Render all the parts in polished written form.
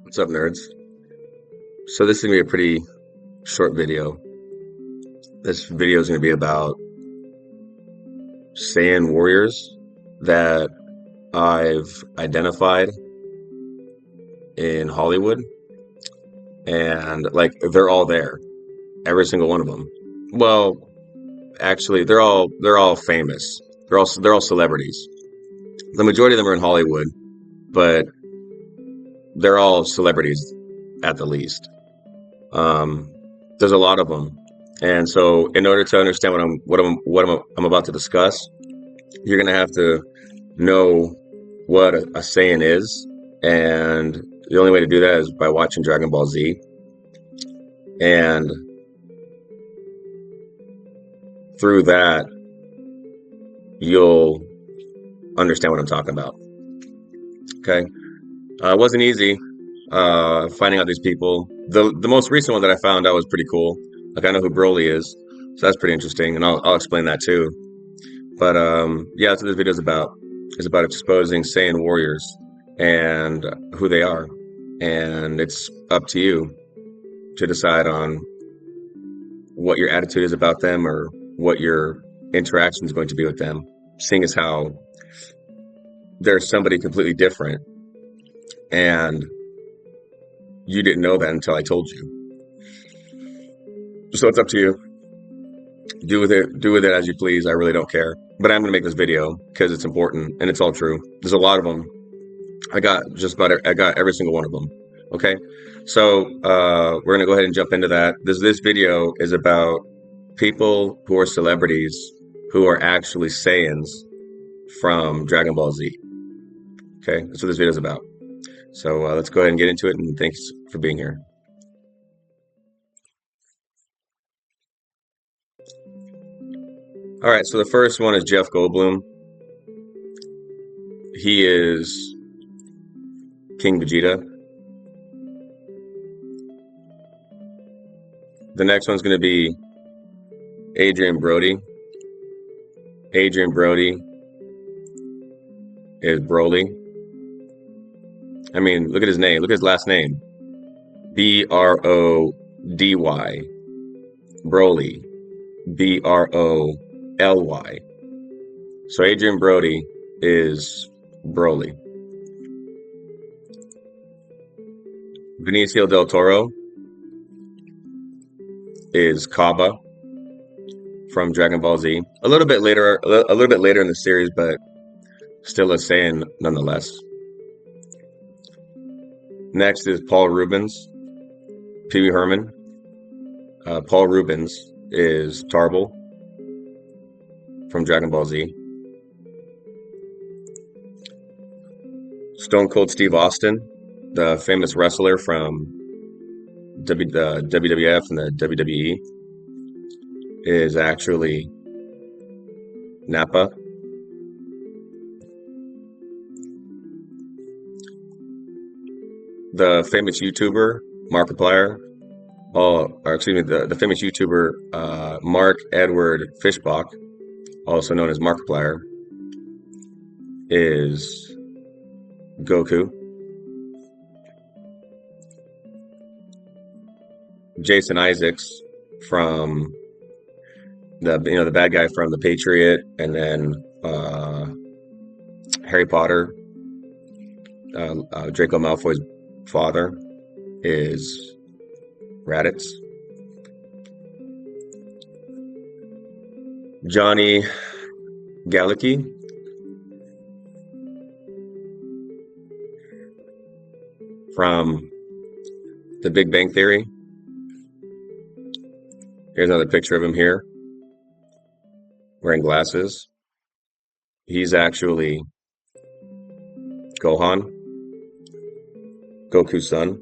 What's up, nerds? So this is gonna be a pretty short video. This video is gonna be about Saiyan warriors that I've identified in Hollywood, and like they're all there, every single one of them. Well, actually, they're all famous. They're all celebrities. The majority of them are in Hollywood, but they're all celebrities at the least. Um, there's a lot of them, and so in order to understand what I'm about to discuss, you're gonna have to know what a Saiyan is, and the only way to do that is by watching Dragon Ball Z. And through that, you'll understand what I'm talking about. Okay, it wasn't easy finding out these people. The most recent one that I found out was pretty cool. Like I know who Broly is, so that's pretty interesting, and I'll explain that too. But yeah, that's what this video is about. It's about exposing Saiyan warriors and who they are, and it's up to you to decide on what your attitude is about them or what your interaction is going to be with them, seeing as how they're somebody completely different, and you didn't know that until I told you. So it's up to you. Do with it as you please. I really don't care. But I'm gonna make this video because it's important and it's all true. There's a lot of them. I got every single one of them. Okay, so we're gonna go ahead and jump into that. This video is about people who are celebrities who are actually Saiyans from Dragon Ball Z. Okay, that's what this video is about. So let's go ahead and get into it, and thanks for being here. All right, so the first one is Jeff Goldblum. He is King Vegeta. The next one's going to be Adrian Brody. Adrian Brody is Broly. I mean, look at his name. Look at his last name. Brody. Broly. Broly. So Adrian Brody is Broly. Benicio del Toro is Kaba from Dragon Ball Z. A little bit later in the series, but still a Saiyan nonetheless. Next is Paul Rubens, Pee Wee Herman. Paul Rubens is Tarble from Dragon Ball Z. Stone Cold Steve Austin, the famous wrestler from the WWF and the WWE, is actually Nappa. The famous YouTuber Markiplier, the famous YouTuber Mark Edward Fishbach, also known as Markiplier, is Goku. Jason Isaacs from the bad guy from The Patriot, and then Harry Potter, Draco Malfoy's father is Raditz. Johnny Galecki from The Big Bang Theory. Here's another picture of him here, wearing glasses. He's actually Gohan, Goku's son.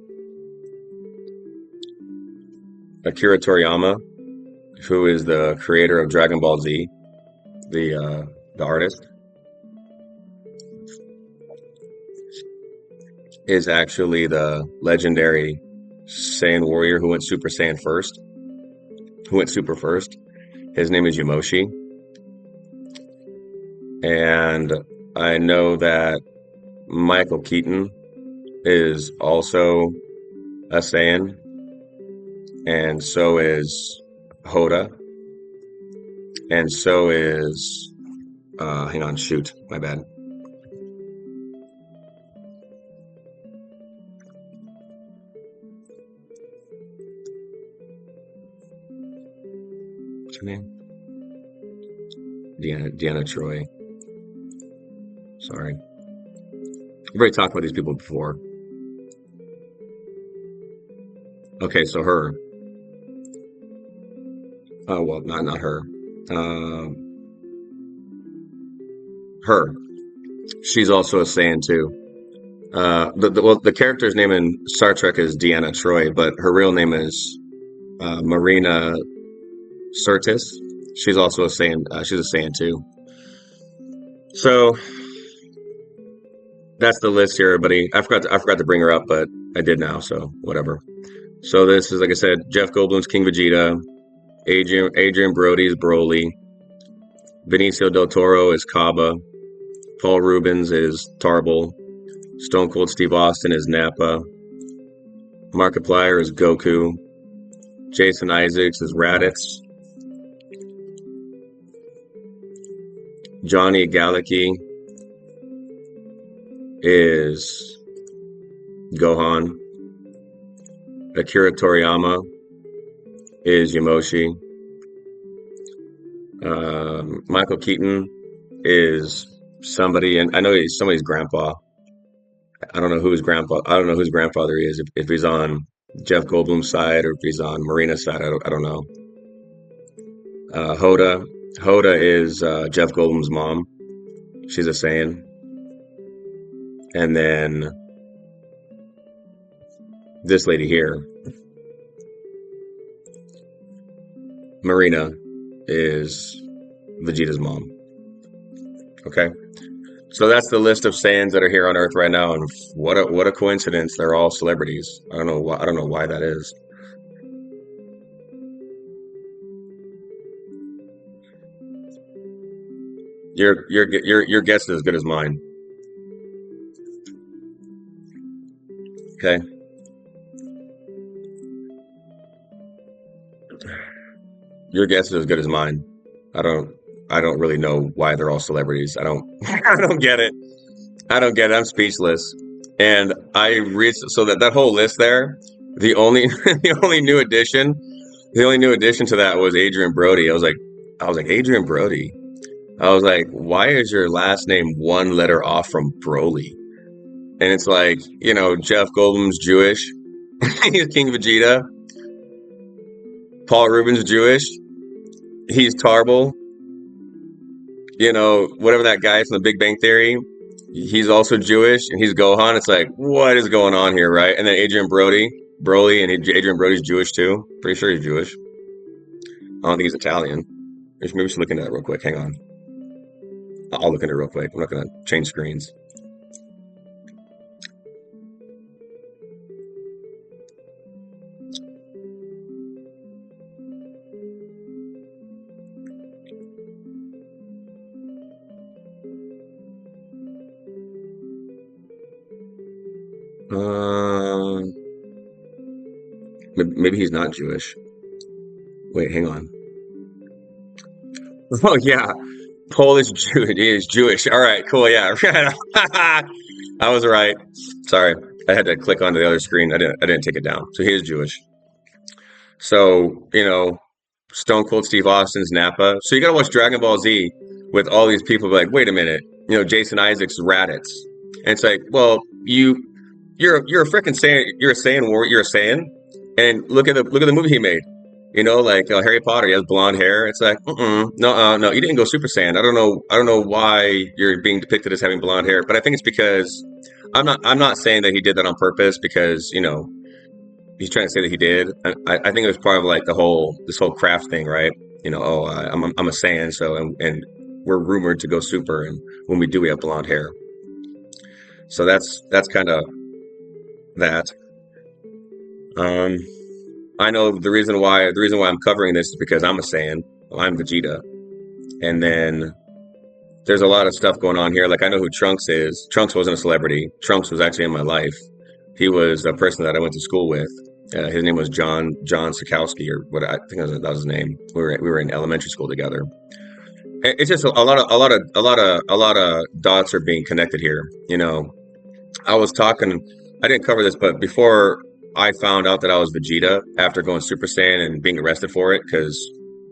Akira Toriyama, who is the creator of Dragon Ball Z, the artist, is actually the legendary Saiyan warrior who went Super Saiyan first, who went super first. His name is Yamoshi. And I know that Michael Keaton is also a Saiyan, and so is Hoda, and so is hang on, shoot, my bad. What's her name? Deanna Troy. Sorry. I've already talked about these people before. Okay, so her. Oh well, not her. Um, her. She's also a Saiyan too. The character's name in Star Trek is Deanna Troy, but her real name is Marina Sirtis. She's also a Saiyan. She's a Saiyan too. So that's the list here, everybody. I forgot to bring her up, but I did now, so whatever. So this is, like I said, Jeff Goldblum's King Vegeta, Adrian Brody's Broly, Benicio del Toro is Kaba, Paul Rubens is Tarble, Stone Cold Steve Austin is Nappa, Markiplier is Goku, Jason Isaacs is Raditz, Johnny Galecki is Gohan, Akira Toriyama is Yamoshi, Michael Keaton is somebody, and I know he's somebody's grandpa. I don't know who his grandpa. I don't know whose grandfather he is. If he's on Jeff Goldblum's side or if he's on Marina's side, I don't know. Hoda is Jeff Goldblum's mom. She's a Saiyan, and then this lady here, Marina, is Vegeta's mom. Okay. So that's the list of Saiyans that are here on Earth right now, and what a coincidence! They're all celebrities. I don't know why that is. Your guess is as good as mine. Okay, your guess is as good as mine. I don't I don't really know why they're all celebrities. I don't I don't get it. I don't get it. I'm speechless. And I reached so that whole list there. The only the only new addition the only new addition to that was Adrian Brody. I was like Adrian Brody. I was like, why is your last name one letter off from Broly? And it's like, Jeff Goldblum's Jewish. He's King Vegeta. Paul Rubens Jewish. He's Tarble. Whatever that guy from the Big Bang Theory. He's also Jewish, and he's Gohan. It's like, what is going on here, right? And then Adrian Broly, and Adrian Brody's Jewish too. Pretty sure he's Jewish. I don't think he's Italian. Maybe we should look into that real quick. Hang on. I'll look into it real quick. I'm not going to change screens. Um, maybe he's not Jewish. Wait, hang on. Oh yeah, Polish Jew. He is Jewish. All right, cool. Yeah, I was right. Sorry, I had to click onto the other screen. I didn't take it down. So he is Jewish. So Stone Cold Steve Austin's Nappa. So you got to watch Dragon Ball Z with all these people. Like, wait a minute. Jason Isaacs Raditz, and it's like, well, you're a freaking Saiyan. You're a Saiyan war. You're a Saiyan, and look at the movie he made. Like Harry Potter, he has blonde hair. It's like, no, you didn't go Super Saiyan. I don't know why you're being depicted as having blonde hair, but I think it's because I'm not saying that he did that on purpose because he's trying to say that he did. I think it was part of like this whole craft thing, right? I'm a Saiyan, so and we're rumored to go Super, and when we do, we have blonde hair. So that's kind of that. Um, I know the reason why I'm covering this is because I'm a Saiyan. Well, I'm Vegeta, and then there's a lot of stuff going on here. Like I know who Trunks is. Trunks wasn't a celebrity. Trunks was actually in my life. He was a person that I went to school with. His name was John Sikowski, or what I think that was his name. We were in elementary school together. It's just a lot of dots are being connected here. I was talking. I didn't cover this, but before I found out that I was Vegeta after going Super Saiyan and being arrested for it, because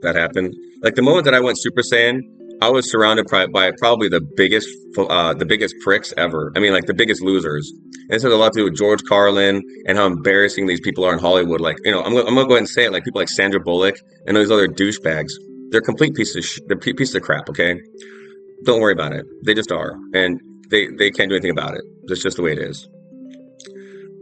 that happened. Like the moment that I went Super Saiyan, I was surrounded by probably the biggest pricks ever. I mean, like the biggest losers. And this has a lot to do with George Carlin and how embarrassing these people are in Hollywood. Like, I'm gonna go ahead and say it. Like people like Sandra Bullock and those other douchebags. They're complete pieces of crap. Okay, don't worry about it. They just are, and they can't do anything about it. That's just the way it is.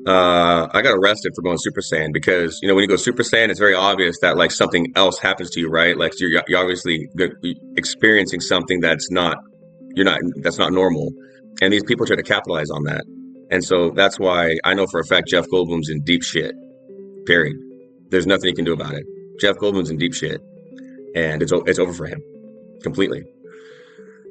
I got arrested for going Super Saiyan because when you go Super Saiyan, it's very obvious that like something else happens to you, right? Like you're obviously experiencing something that's not normal, and these people try to capitalize on that, and so that's why I know for a fact Jeff Goldblum's in deep shit. Period. There's nothing he can do about it. Jeff Goldblum's in deep shit, and it's over for him completely.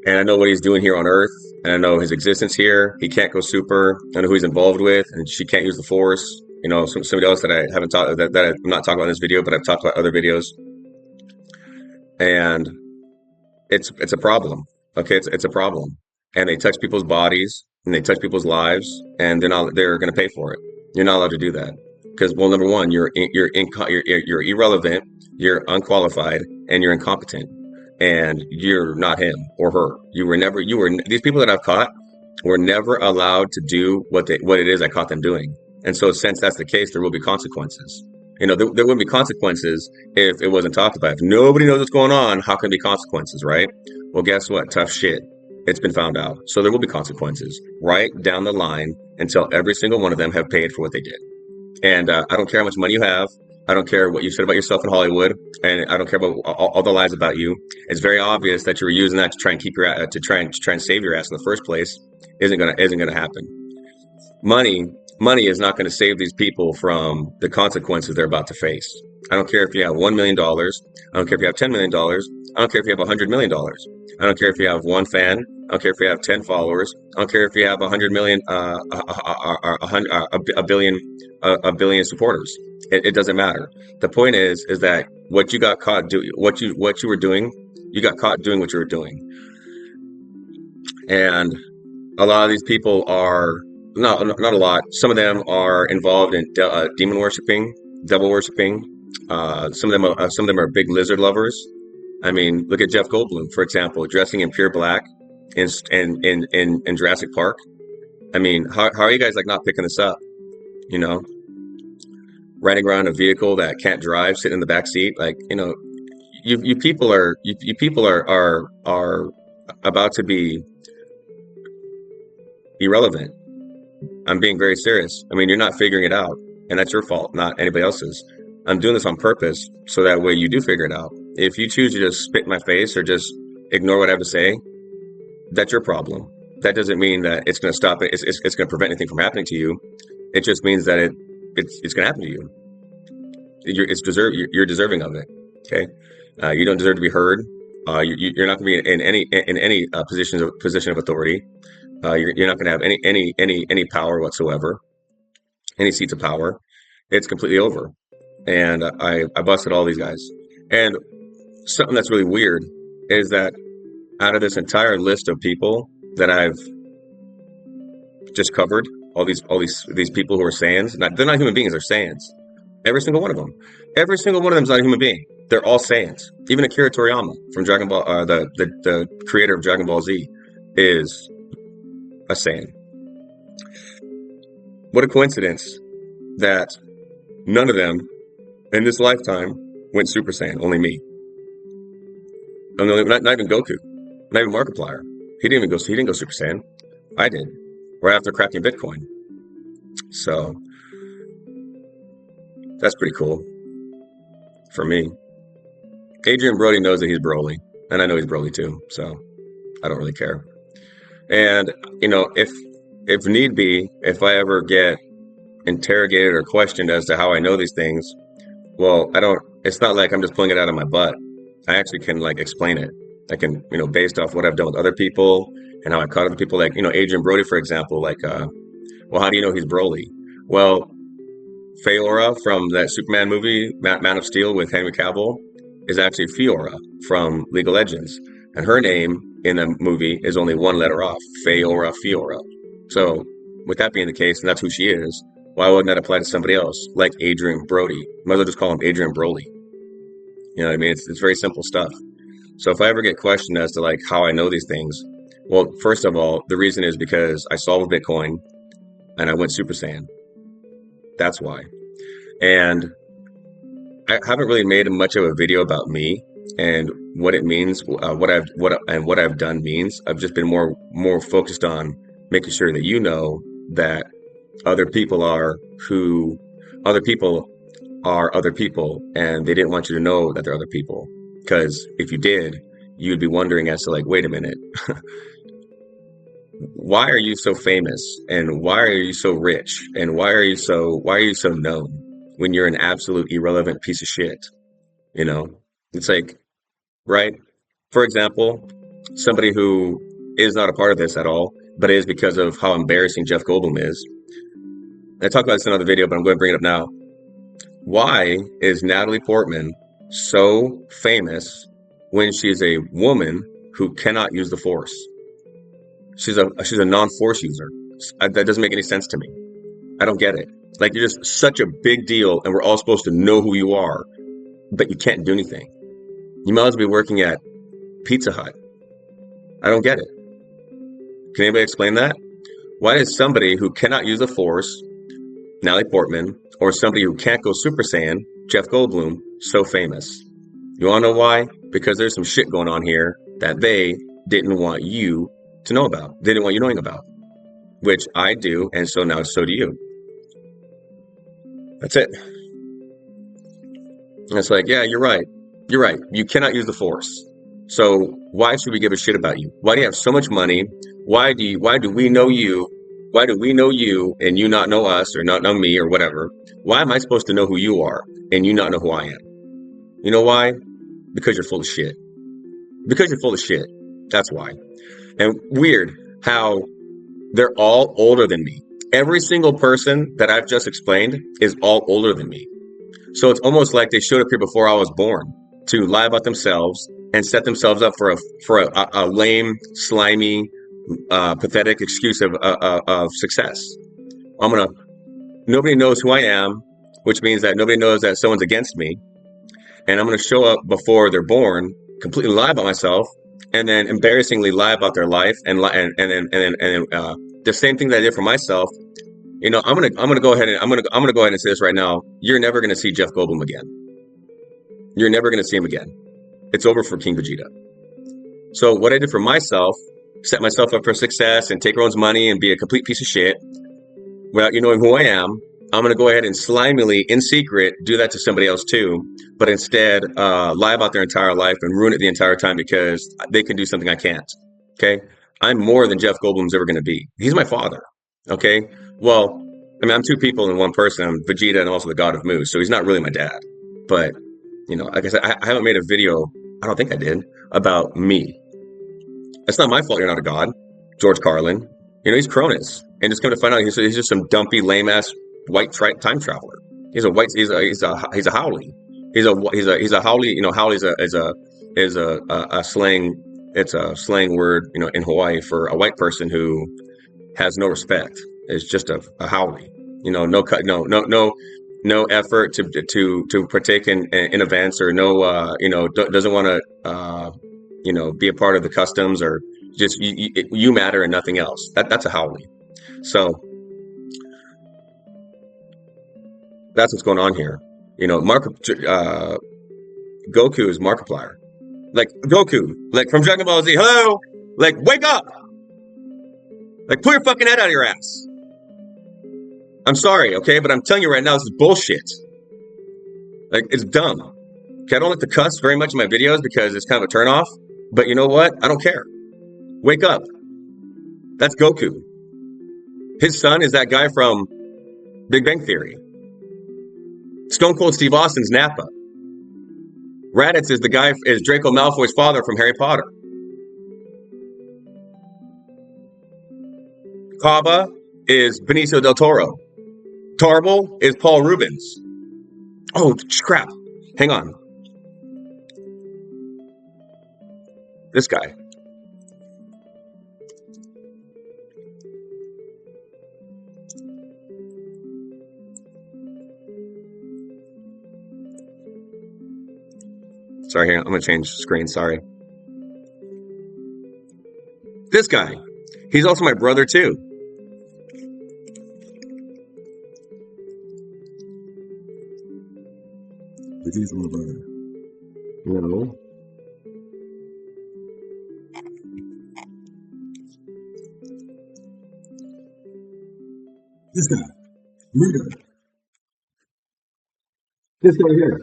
And I know what he's doing here on Earth, and I know his existence here. He can't go super. I know who he's involved with, and she can't use the Force. Somebody else that I haven't talked that I'm not talking about in this video, but I've talked about other videos, and it's a problem. Okay, it's a problem, and they touch people's bodies and they touch people's lives, and they're going to pay for it. You're not allowed to do that because, well, number one, you're irrelevant, you're unqualified, and you're incompetent. And you're not him or her. These people that I've caught were never allowed to do what it is I caught them doing. And so since that's the case, there will be consequences. There wouldn't be consequences if it wasn't talked about. If nobody knows what's going on, how can there be consequences, right? Well, guess what? Tough shit. It's been found out. So there will be consequences right down the line until every single one of them have paid for what they did. And I don't care how much money you have. I don't care what you said about yourself in Hollywood, and I don't care about all the lies about you. It's very obvious that you were using that to try and keep to try and save your ass in the first place. Isn't gonna happen. Money is not going to save these people from the consequences they're about to face. I don't care if you have $1 million. I don't care if you have $10 million. I don't care if you have $100 million. I don't care if you have one fan. I don't care if you have 10 followers. I don't care if you have 100 million, a billion supporters. It doesn't matter. The point is that what you got caught doing, what you were doing, you got caught doing what you were doing. And a lot of these people are not a lot. Some of them are involved in demon worshiping, devil worshiping. Some of them are big lizard lovers. I mean, look at Jeff Goldblum, for example, dressing in pure black in Jurassic Park. I mean, how are you guys like not picking this up? Riding around a vehicle that can't drive, sitting in the back seat, like you people are about to be irrelevant. I'm being very serious. I mean, you're not figuring it out, and that's your fault, not anybody else's. I'm doing this on purpose so that way you do figure it out. If you choose to just spit in my face or just ignore what I have to say, that's your problem. That doesn't mean that it's going to stop it. It's going to prevent anything from happening to you. It just means that it's going to happen to you. You're deserving of it. Okay, you don't deserve to be heard. You're not going to be in any position of authority. You're not going to have any power whatsoever, any seats of power. It's completely over. And I busted all these guys. And something that's really weird is that out of this entire list of people that I've just covered, all these people who are Saiyans, they're not human beings, they're Saiyans. Every single one of them. Every single one of them is not a human being. They're all Saiyans. Even Akira Toriyama from Dragon Ball, the creator of Dragon Ball Z, is a Saiyan. What a coincidence that none of them in this lifetime went Super Saiyan. Only me. Not even Goku. Not even Markiplier. He didn't go Super Saiyan. I did. Right after cracking Bitcoin. So that's pretty cool for me. Adrian Brody knows that he's Broly, and I know he's Broly too, so I don't really care. And if need be, if I ever get interrogated or questioned as to how I know these things, well, it's not like I'm just pulling it out of my butt. I actually can explain it. I can, based off what I've done with other people and how I caught other people, Adrian Brody, for example, well, how do you know he's Broly? Well, Feora from that Superman movie, Man of Steel with Henry Cavill, is actually Fiora from League of Legends. And her name in the movie is only one letter off, Feora Fiora. So, with that being the case, and that's who she is, why wouldn't that apply to somebody else, like Adrian Brody? Might as well just call him Adrian Broly. You know what I mean? It's very simple stuff. So if I ever get questioned as to like how I know these things, well, first of all, the reason is because I solved Bitcoin and I went Super Saiyan. That's why. And I haven't really made much of a video about me and what it means, what I've done means. I've just been more focused on making sure that you know that other people are who other people are other people, and they didn't want you to know that they're other people. Because if you did, you'd be wondering as to like, wait a minute, why are you so famous, and why are you so rich, and why are you so known when you're an absolute irrelevant piece of shit? You know, it's like, right? For example, somebody who is not a part of this at all, but is because of how embarrassing Jeff Goldblum is. I talked about this in another video, but I'm going to bring it up now. Why is Natalie Portman so famous when she's a woman who cannot use the Force? She's a non-Force user. That doesn't make any sense to me. I don't get it. Like, you're just such a big deal, and we're all supposed to know who you are, but you can't do anything. You might as well be working at Pizza Hut. I don't get it. Can anybody explain that? Why is somebody who cannot use the Force, Natalie Portman, or somebody who can't go Super Saiyan, Jeff Goldblum, so famous? You want to know why? Because there's some shit going on here that they didn't want you to know about. They didn't want you knowing about, which I do, and so now so do you. That's it. And it's like, yeah, you're right. You're right. You cannot use the Force. So why should we give a shit about you? Why do you have so much money? Why do we know you? Why do we know you and you not know us, or not know me, or whatever? Why am I supposed to know who you are and you not know who I am? You know why? Because you're full of shit. Because you're full of shit. That's why. And weird how they're all older than me. Every single person that I've just explained is all older than me. So it's almost like they showed up here before I was born to lie about themselves and set themselves up for a lame, slimy, pathetic excuse of success. Nobody knows who I am, which means that nobody knows that someone's against me. And I'm going to show up before they're born, completely lie about myself, and then embarrassingly lie about their life, and then the same thing that I did for myself. You know, I'm gonna go ahead and say this right now. You're never gonna see Jeff Goldblum again. You're never gonna see him again. It's over for King Vegeta. So what I did for myself, set myself up for success and take everyone's money and be a complete piece of shit without you knowing who I am. I'm going to go ahead and slimily, in secret, do that to somebody else too, but instead lie about their entire life and ruin it the entire time because they can do something I can't. Okay? I'm more than Jeff Goldblum's ever going to be. He's my father. Okay? Well, I mean, I'm two people in one person. I'm Vegeta and also the God of Moose, so he's not really my dad. But, you know, like I said, I haven't made a video, I don't think I did, about me. It's not my fault you're not a god. George Carlin. You know, he's Cronus. And just come to find out he's just some dumpy, lame-ass white time traveler. He's a Howley. He's a Howley. You know, Howley is a slang. It's a slang word, you know, in Hawaii for a white person who has no respect. It's just a Howley. You know, no effort to partake in events, or doesn't want to be a part of the customs, or just you matter and nothing else. That's a Howley. So that's what's going on here. You know, Goku is Markiplier. Like Goku, like from Dragon Ball Z. Hello, like wake up, like pull your fucking head out of your ass. I'm sorry, okay, but I'm telling you right now, this is bullshit. Like, it's dumb. Okay, I don't like to cuss very much in my videos because it's kind of a turnoff. But you know what? I don't care. Wake up. That's Goku. His son is that guy from Big Bang Theory. Stone Cold Steve Austin's Nappa. Raditz is Draco Malfoy's father from Harry Potter. Kaba is Benicio del Toro. Tarble is Paul Rubens. Oh, crap. Hang on. This guy. Sorry, here, I'm going to change screen. Sorry. This guy. He's also my brother, too. He's my brother. No. This guy. Reader. This guy here.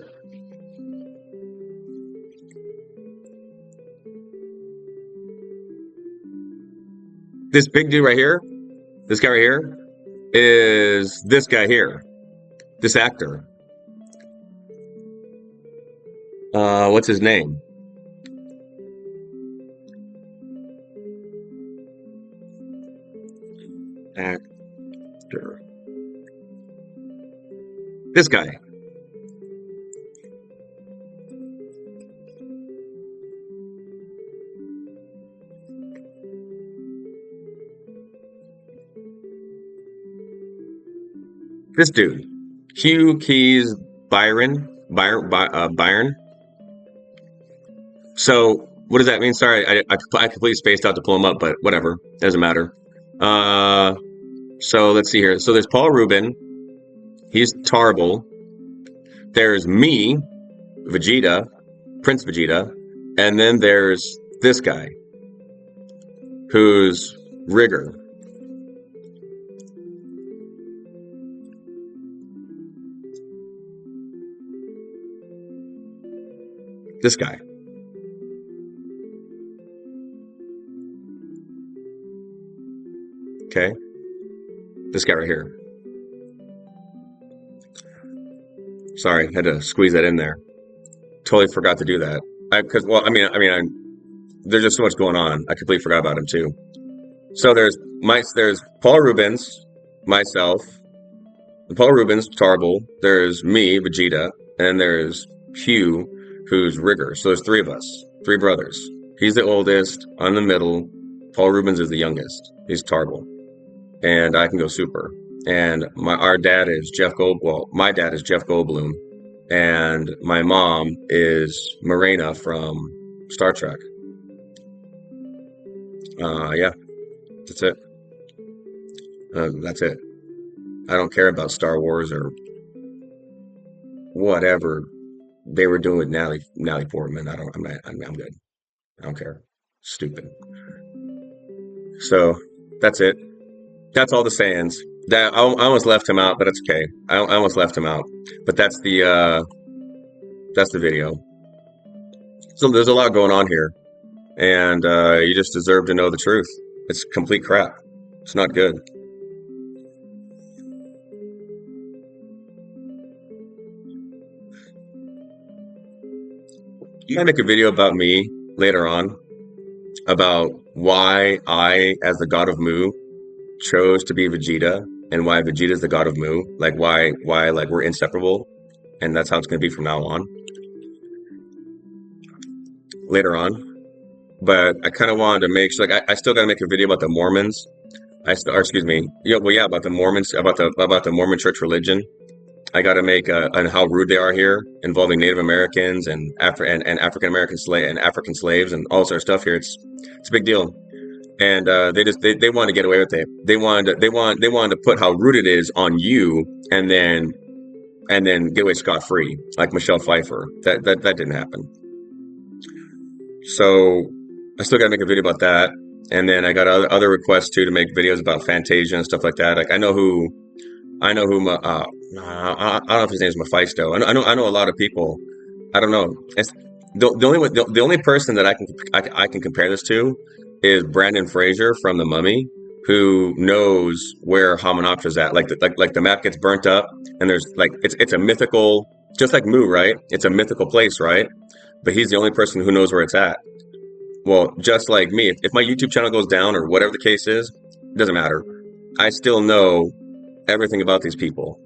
This big dude right here, this guy right here, is this guy here. This actor. What's his name? Actor. This guy. This dude. Hugh Keys Byron. Byron. So, what does that mean? Sorry, I completely spaced out to pull him up, but whatever. Doesn't matter. So, let's see here. So, there's Paul Rubin. He's Tarble. There's me, Vegeta, Prince Vegeta. And then there's this guy, who's Rigger. This guy. Okay. This guy right here. Sorry, had to squeeze that in there. Totally forgot to do that. There's just so much going on. I completely forgot about him too. So there's Paul Rubens, myself, Paul Rubens, Tarble. There's me, Vegeta, and then there's Hugh, who's Rigger. So there's three of us, three brothers. He's the oldest. I'm the middle. Paul Rubens is the youngest. He's Tarble, and I can go super. And our dad is Jeff Gold. Well, my dad is Jeff Goldblum, and my mom is Morena from Star Trek. Yeah, that's it. That's it. I don't care about Star Wars or whatever they were doing with Natalie Portman. I'm good. I don't care. Stupid. So that's it. That's all the Saiyans. That I almost left him out, but it's okay. I almost left him out, but that's the video. So there's a lot going on here, and you just deserve to know the truth. It's complete crap. It's not good. You gotta make a video about me later on about why I, as the god of Mu, chose to be Vegeta and why Vegeta is the god of Mu. Like why like we're inseparable, and that's how it's gonna be from now on. Later on. But I kind of wanted to make sure, like, I still got to make a video about the Mormons. About the Mormons, about the Mormon Church religion. I got to make and how rude they are here, involving Native Americans and African American African slaves and all sort of stuff here. It's a big deal, and they wanted to get away with it. They wanted to put how rude it is on you, and then get away scot free, like Michelle Pfeiffer. That didn't happen. So I still got to make a video about that. And then I got other requests too to make videos about Fantasia and stuff like that. Like I know who I don't know if his name is Mephisto. I know a lot of people. I don't know. It's the only person that I can compare this to is Brandon Fraser from The Mummy, who knows where Hamunaptra's at. Like the map gets burnt up, and there's like it's a mythical, just like Mu, right? It's a mythical place, right? But he's the only person who knows where it's at. Well, just like me, if my YouTube channel goes down or whatever the case is, it doesn't matter. I still know everything about these people.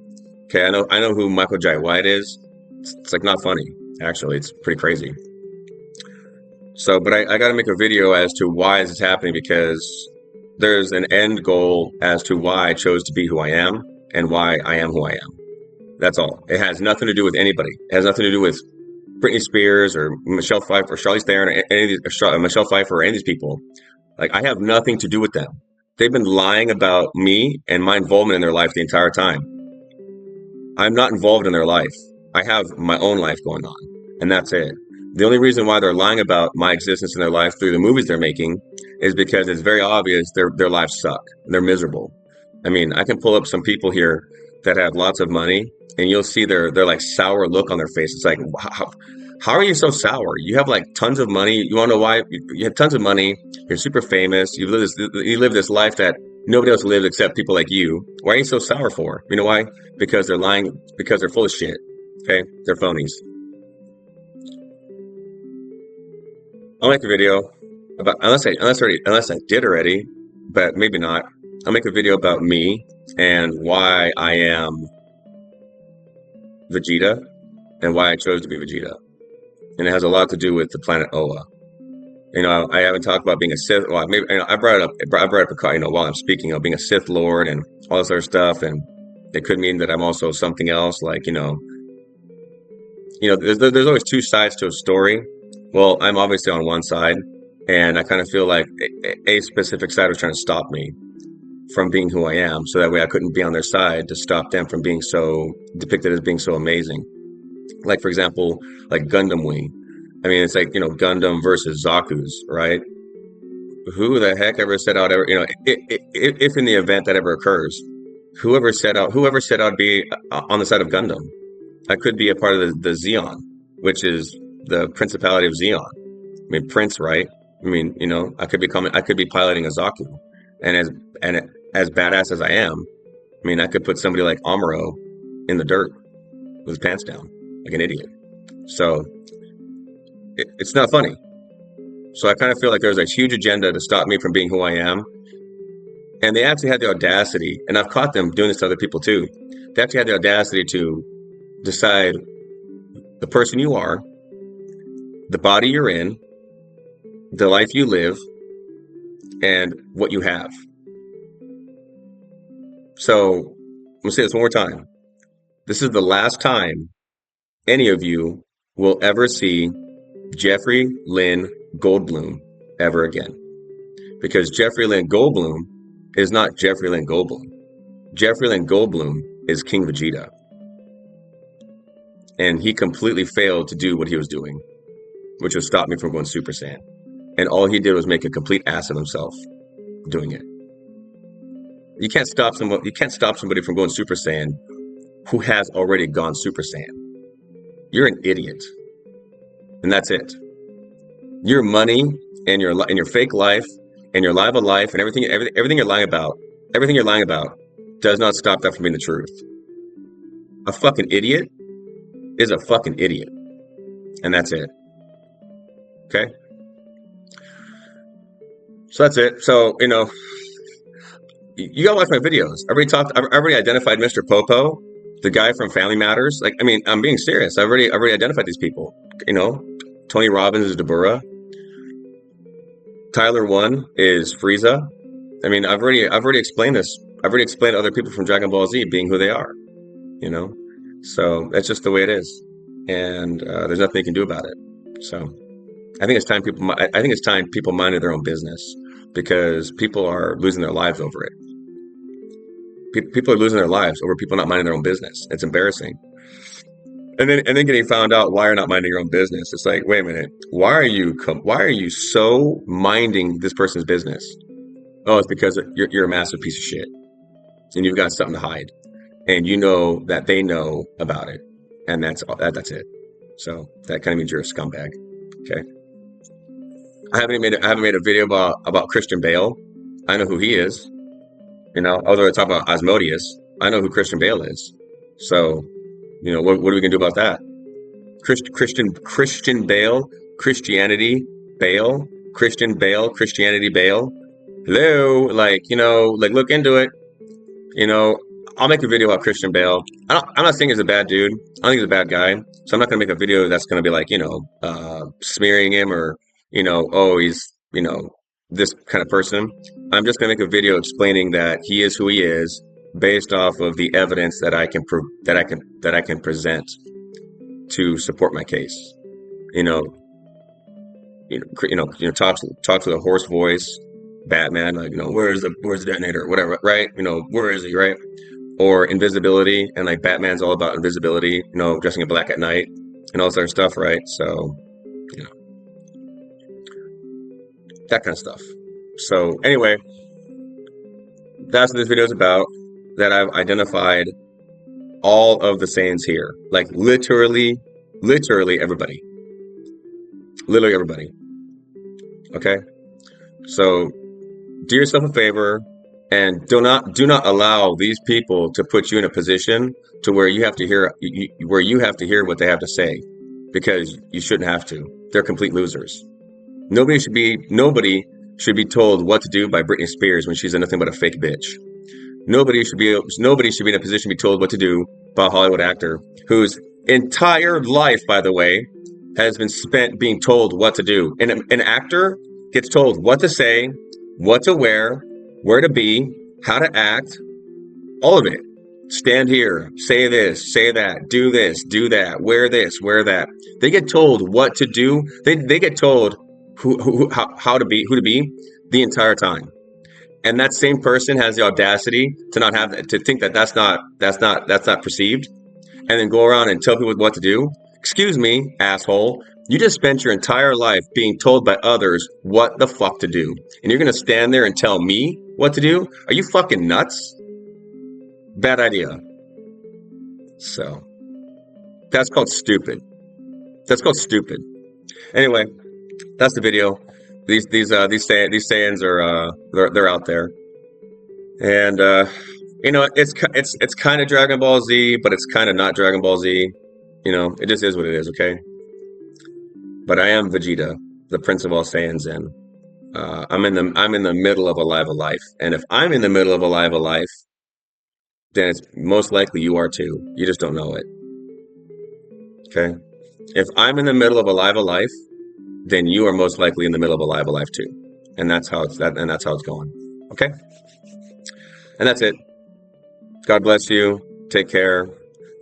Okay, I know who Michael Jai White is. It's like not funny, actually. It's pretty crazy. So, but I got to make a video as to why this is happening because there's an end goal as to why I chose to be who I am and why I am who I am. That's all. It has nothing to do with anybody. It has nothing to do with Britney Spears or Michelle Pfeiffer or Charlize Theron or any of these, Michelle Pfeiffer or any of these people. Like, I have nothing to do with them. They've been lying about me and my involvement in their life the entire time. I'm not involved in their life. I have my own life going on, and that's it. The only reason why they're lying about my existence in their life through the movies they're making is because it's very obvious their lives suck. They're miserable. I mean, I can pull up some people here that have lots of money, and you'll see their like sour look on their face. It's like, how are you so sour? You have like tons of money. You want to know why? You have tons of money. You're super famous. You live this life that nobody else lives except people like you. Why are you so sour for? You know why? Because they're lying. Because they're full of shit. Okay, they're phonies. I'll make a video about unless I did already, but maybe not. I'll make a video about me and why I am Vegeta and why I chose to be Vegeta, and it has a lot to do with the planet Oa. I haven't talked about being a Sith. Well, maybe I brought it up. I brought it up, while I'm speaking of being a Sith Lord and all this other stuff, and it could mean that I'm also something else. Like, there's always two sides to a story. Well, I'm obviously on one side, and I kind of feel like a specific side was trying to stop me from being who I am, so that way I couldn't be on their side to stop them from being so depicted as being so amazing. Like, for example, like Gundam Wing. I mean, it's like, Gundam versus Zaku's, right? Who the heck ever set out ever, if in the event that ever occurs, whoever set out to be on the side of Gundam? I could be a part of the Zeon, which is the Principality of Zeon. I mean, Prince, right? I mean, I could be piloting a Zaku, and as badass as I am, I mean, I could put somebody like Amuro in the dirt with his pants down, like an idiot. So it's not funny. So I kind of feel like there's a huge agenda to stop me from being who I am. And they actually had the audacity, and I've caught them doing this to other people too. They actually had the audacity to decide the person you are, the body you're in, the life you live, and what you have. So I'm going to say this one more time. This is the last time any of you will ever see Jeffrey Lynn Goldblum ever again. Because Jeffrey Lynn Goldblum is not Jeffrey Lynn Goldblum. Jeffrey Lynn Goldblum is King Vegeta. And he completely failed to do what he was doing, which was stop me from going Super Saiyan. And all he did was make a complete ass of himself doing it. You can't stop somebody from going Super Saiyan who has already gone Super Saiyan. You're an idiot. And that's it. Your money and your fake life and your lie of a life and everything you're lying about does not stop that from being the truth. A fucking idiot is a fucking idiot. And that's it. Okay? So that's it. So, you gotta watch my videos. I've already identified Mr. Popo, the guy from Family Matters. Like, I mean, I'm being serious. I've already identified these people. Tony Robbins is Dabura. Tyler One is Frieza. I mean, I've already explained this. I've already explained other people from Dragon Ball Z being who they are. So that's just the way it is, and there's nothing you can do about it. So I think it's time people minded their own business, because people are losing their lives over it. People are losing their lives over people not minding their own business. It's embarrassing. And then getting found out why you're not minding your own business. It's like, wait a minute, why are you so minding this person's business? Oh, it's because you're a massive piece of shit, and you've got something to hide, and you know that they know about it, and that's it. So that kind of means you're a scumbag. Okay. I haven't made a video about Christian Bale. I know who he is. Although I talk about Asmodeus, I know who Christian Bale is. So, what are we gonna do about that? Christian Bale, Christianity Bale, Christian Bale, Christianity Bale. Hello, like look into it. I'll make a video about Christian Bale. I'm not saying he's a bad dude. I don't think he's a bad guy. So I'm not going to make a video that's going to be like, smearing him or, oh, he's, this kind of person. I'm just going to make a video explaining that he is who he is based off of the evidence that I can present to support my case. Talks with a hoarse voice, Batman, like, where's the detonator, whatever, right? Where is he, right? Or invisibility, and like Batman's all about invisibility, dressing in black at night and all this other stuff, right? So, that kind of stuff. So anyway, that's what this video is about. That I've identified all of the Saiyans here, like literally everybody, literally everybody. Okay, so do yourself a favor and do not allow these people to put you in a position to where you have to hear what they have to say, because you shouldn't have to. They're complete losers. Nobody should be told what to do by Britney Spears when she's nothing but a fake bitch. Nobody should be in a position to be told what to do by a Hollywood actor whose entire life, by the way, has been spent being told what to do. And an actor gets told what to say, what to wear, where to be, how to act, all of it. Stand here, say this, say that, do this, do that, wear this, wear that. They get told what to do. They get told how to be, who to be the entire time. And that same person has the audacity to not have to think that that's not perceived, and then go around and tell people what to do. Excuse me, asshole. You just spent your entire life being told by others what the fuck to do. And you're going to stand there and tell me what to do? Are you fucking nuts? Bad idea. So, that's called stupid. That's called stupid. Anyway, that's the video. These Saiyans are they're out there. And it's kind of Dragon Ball Z, but it's kind of not Dragon Ball Z. It just is what it is, okay? But I am Vegeta, the Prince of all Saiyans, and I'm in the middle of Alive Alive. And if I'm in the middle of Alive Alive, then it's most likely you are too. You just don't know it. Okay? If I'm in the middle of Alive Alive, then you are most likely in the middle of Alive Alive too. And that's how it's going. Okay? And that's it. God bless you. Take care.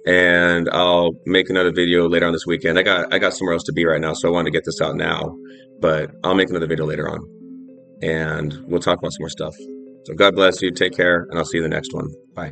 And I'll make another video later on this weekend. I got somewhere else to be right now, so I wanted to get this out now. But I'll make another video later on. And we'll talk about some more stuff. So God bless you. Take care. And I'll see you in the next one. Bye.